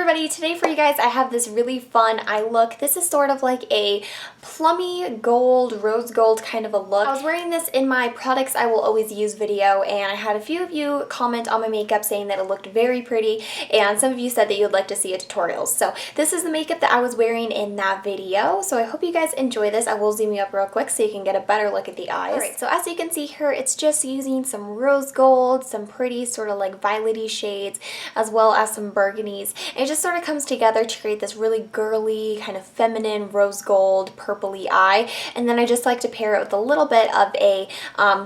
everybody, today for you guys I have this really fun eye look. This is sort of like a plummy gold, rose gold kind of a look. I was wearing this in my products I will always use video, and I had a few of you comment on my makeup saying that it looked very pretty, and some of you said that you would like to see a tutorial. So this is the makeup that I was wearing in that video, so I hope you guys enjoy this. I will zoom you up real quick so you can get a better look at the eyes. Alright, so as you can see here, it's just using some rose gold, some pretty sort of like violet-y shades, as well as some burgundies. And it just sort of comes together to create this really girly, kind of feminine, rose gold, purpley eye. And then I just like to pair it with a little bit of a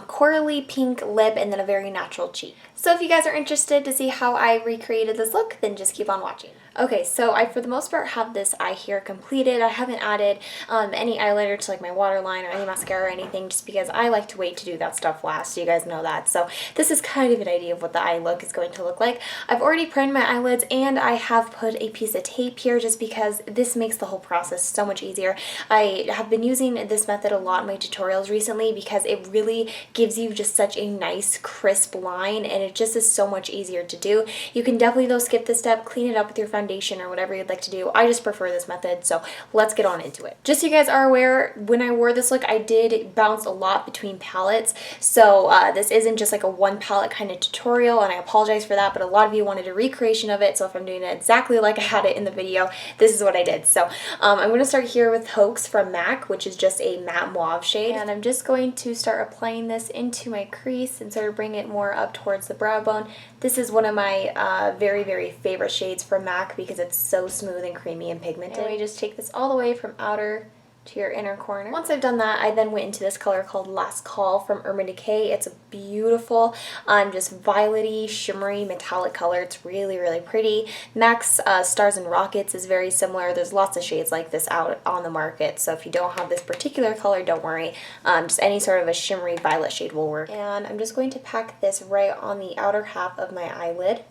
corally pink lip and then a very natural cheek. So if you guys are interested to see how I recreated this look, then just keep on watching. Okay, so I for the most part have this eye here completed. I haven't added any eyeliner to like my waterline or any mascara or anything, just because I like to wait to do that stuff last. You guys know that. So this is kind of an idea of what the eye look is going to look like. I've already primed my eyelids and I have put a piece of tape here just because this makes the whole process so much easier. I have been using this method a lot in my tutorials recently because it really gives you just such a nice crisp line, and it just is so much easier to do. You can definitely though skip this step, clean it up with your foundation or whatever you'd like to do. I just prefer this method, so let's get on into it. Just so you guys are aware, when I wore this look, I did bounce a lot between palettes, so this isn't just like a one palette kind of tutorial, and I apologize for that, but a lot of you wanted a recreation of it, so if I'm doing it exactly like I had it in the video, this is what I did. So I'm going to start here with Hoax from MAC, which is just a matte mauve shade, and I'm just going to start applying this into my crease and sort of bring it more up towards the brow bone. This is one of my very, very favorite shades from MAC because it's so smooth and creamy and pigmented. Anyway, just take this all the way from outer to your inner corner. Once I've done that, I then went into this color called Last Call from Decay. It's a beautiful, just violet-y, shimmery, metallic color. It's really, really pretty. MAC's Stars and Rockets is very similar. There's lots of shades like this out on the market, so if you don't have this particular color, don't worry. Just any sort of a shimmery violet shade will work. And I'm just going to pack this right on the outer half of my eyelid.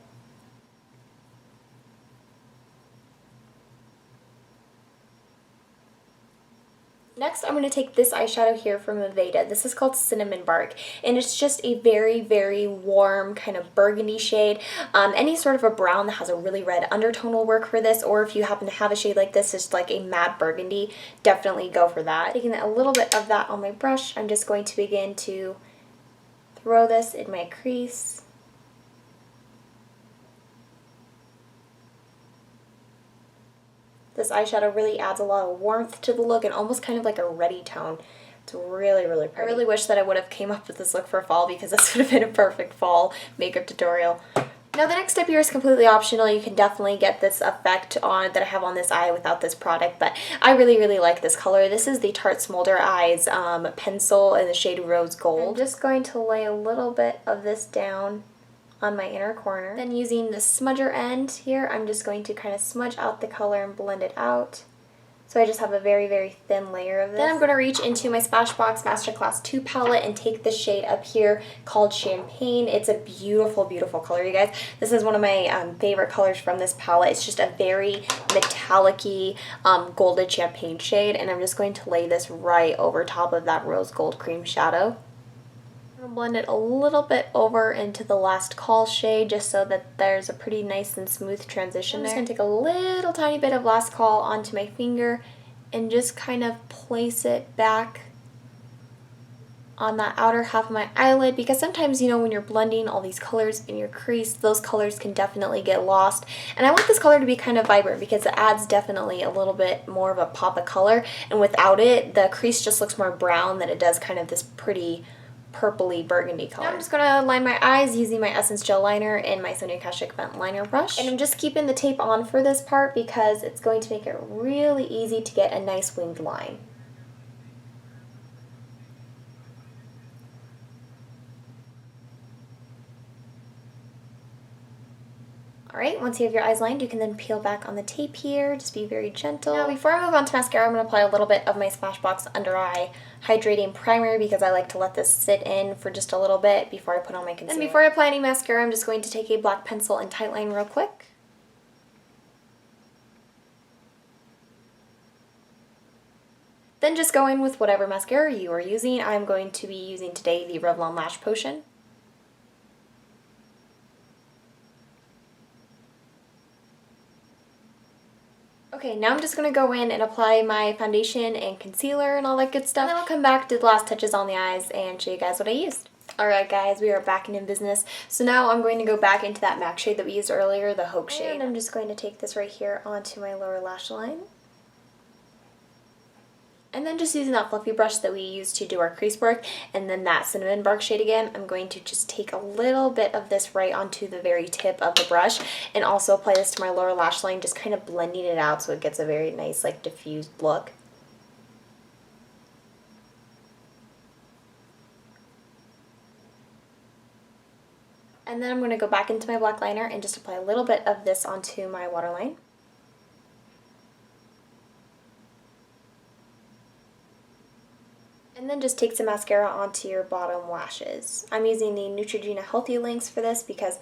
Next, I'm going to take this eyeshadow here from Aveda. This is called Cinnamon Bark, and it's just a very, very warm kind of burgundy shade. Any sort of a brown that has a really red undertone will work for this, or if you happen to have a shade like this, it's like a matte burgundy, definitely go for that. Taking a little bit of that on my brush, I'm just going to begin to throw this in my crease. This eyeshadow really adds a lot of warmth to the look and almost kind of like a reddy tone. It's really, really pretty. I really wish that I would have came up with this look for fall because this would have been a perfect fall makeup tutorial. Now the next step here is completely optional. You can definitely get this effect on that I have on this eye without this product, but I really, really like this color. This is the Tarte smolderEYES pencil in the shade Rose Gold. I'm just going to lay a little bit of this down on my inner corner. Then using the smudger end here, I'm just going to kind of smudge out the color and blend it out. So I just have a very, very thin layer of this. Then I'm going to reach into my Smashbox Masterclass 2 palette and take the shade up here called Champagne. It's a beautiful, beautiful color, you guys. This is one of my favorite colors from this palette. It's just a very metallic-y golden champagne shade, and I'm just going to lay this right over top of that rose gold cream shadow. I'm going to blend it a little bit over into the Last Call shade just so that there's a pretty nice and smooth transition there. I'm just going to take a little tiny bit of Last Call onto my finger and just kind of place it back on that outer half of my eyelid, because sometimes, you know, when you're blending all these colors in your crease, those colors can definitely get lost. And I want this color to be kind of vibrant because it adds definitely a little bit more of a pop of color, and without it, the crease just looks more brown than it does kind of this pretty purpley burgundy color. Now I'm just going to line my eyes using my Essence Gel Liner and my Sonia Kashuk Vent Liner brush. And I'm just keeping the tape on for this part because it's going to make it really easy to get a nice winged line. Alright, once you have your eyes lined, you can then peel back on the tape here. Just be very gentle. Now, before I move on to mascara, I'm going to apply a little bit of my Smashbox Under Eye Hydrating Primer because I like to let this sit in for just a little bit before I put on my concealer. And before I apply any mascara, I'm just going to take a black pencil and tightline real quick. Then just go in with whatever mascara you are using. I'm going to be using today the Revlon Lash Potion. Okay, now I'm just going to go in and apply my foundation and concealer and all that good stuff. And then I'll come back, do the last touches on the eyes, and show you guys what I used. Alright guys, we are back in business. So now I'm going to go back into that MAC shade that we used earlier, the Hope shade. And I'm just going to take this right here onto my lower lash line. And then just using that fluffy brush that we used to do our crease work, and then that cinnamon bark shade again, I'm going to just take a little bit of this right onto the very tip of the brush and also apply this to my lower lash line, just kind of blending it out so it gets a very nice like diffused look. And then I'm going to go back into my black liner and just apply a little bit of this onto my waterline. And then just take some mascara onto your bottom lashes. I'm using the Neutrogena Healthy Links for this because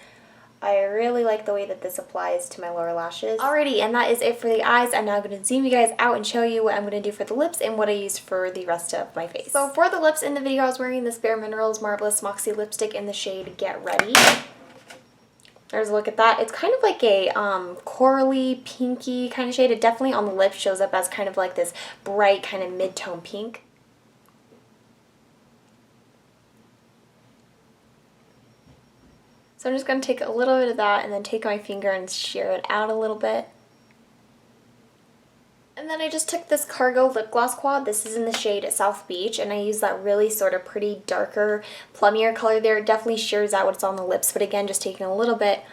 I really like the way that this applies to my lower lashes. Alrighty, and that is it for the eyes. I'm now going to zoom you guys out and show you what I'm going to do for the lips and what I used for the rest of my face. So for the lips in the video, I was wearing this BareMinerals Marvelous Moxie lipstick in the shade Get Ready. There's a look at that. It's kind of like a corally, pinky kind of shade. It definitely on the lips shows up as kind of like this bright kind of mid-tone pink. So I'm just going to take a little bit of that and then take my finger and shear it out a little bit. And then I just took this Cargo Lip Gloss Quad. This is in the shade South Beach, and I use that really sort of pretty darker, plummier color there. It definitely shears out what's on the lips, but again, just taking a little bit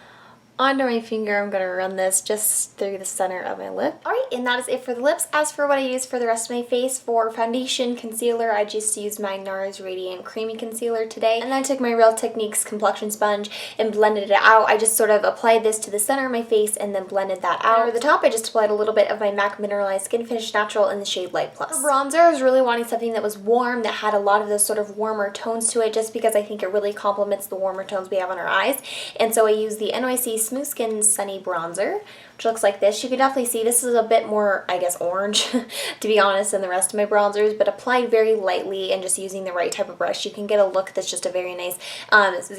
onto my finger, I'm going to run this just through the center of my lip. Alright, and that is it for the lips. As for what I use for the rest of my face, for foundation, concealer, I just used my NARS Radiant Creamy Concealer today. And then I took my Real Techniques complexion sponge and blended it out. I just sort of applied this to the center of my face and then blended that out. Over the top, I just applied a little bit of my MAC Mineralized Skin Finish Natural in the shade Light Plus. For bronzer, I was really wanting something that was warm, that had a lot of those sort of warmer tones to it, just because I think it really complements the warmer tones we have on our eyes. And so I used the NYC Smooth Skin Sunny Bronzer, which looks like this. You can definitely see this is a bit more, I guess, orange, to be honest, than the rest of my bronzers, but applied very lightly and just using the right type of brush, you can get a look that's just a very nice,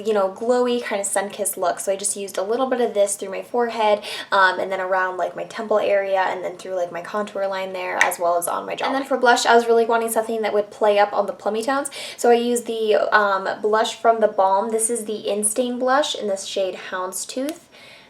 you know, glowy kind of sun-kissed look. So I just used a little bit of this through my forehead, and then around like my temple area, and then through like my contour line there, as well as on my jawline. And then for blush, I was really wanting something that would play up on the plummy tones, so I used the blush from theBalm. This is the Instain Blush in this shade Houndstooth.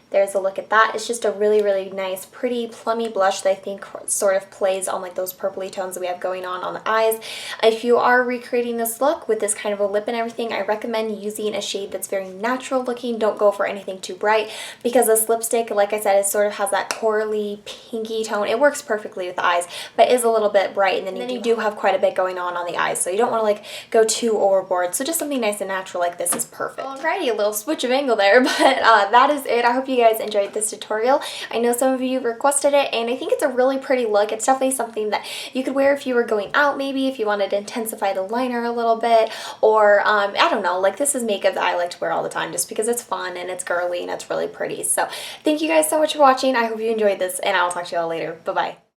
There's a look at that. It's just a really, really nice, pretty, plummy blush that I think sort of plays on like those purpley tones that we have going on the eyes. If you are recreating this look with this kind of a lip and everything, I recommend using a shade that's very natural looking. Don't go for anything too bright, because this lipstick, like I said, it sort of has that corally, pinky tone. It works perfectly with the eyes, but is a little bit bright, and then you do have quite a bit going on the eyes, so you don't want to like go too overboard. So just something nice and natural like this is perfect. Alrighty, a little switch of angle there, but that is it. I hope you guys enjoyed this tutorial. I know some of you requested it, and I think it's a really pretty look. It's definitely something that you could wear if you were going out, maybe if you wanted to intensify the liner a little bit, or I don't know, like this is makeup that I like to wear all the time just because it's fun and it's girly and it's really pretty. So thank you guys so much for watching. I hope you enjoyed this, and I'll talk to you all later. Bye-bye.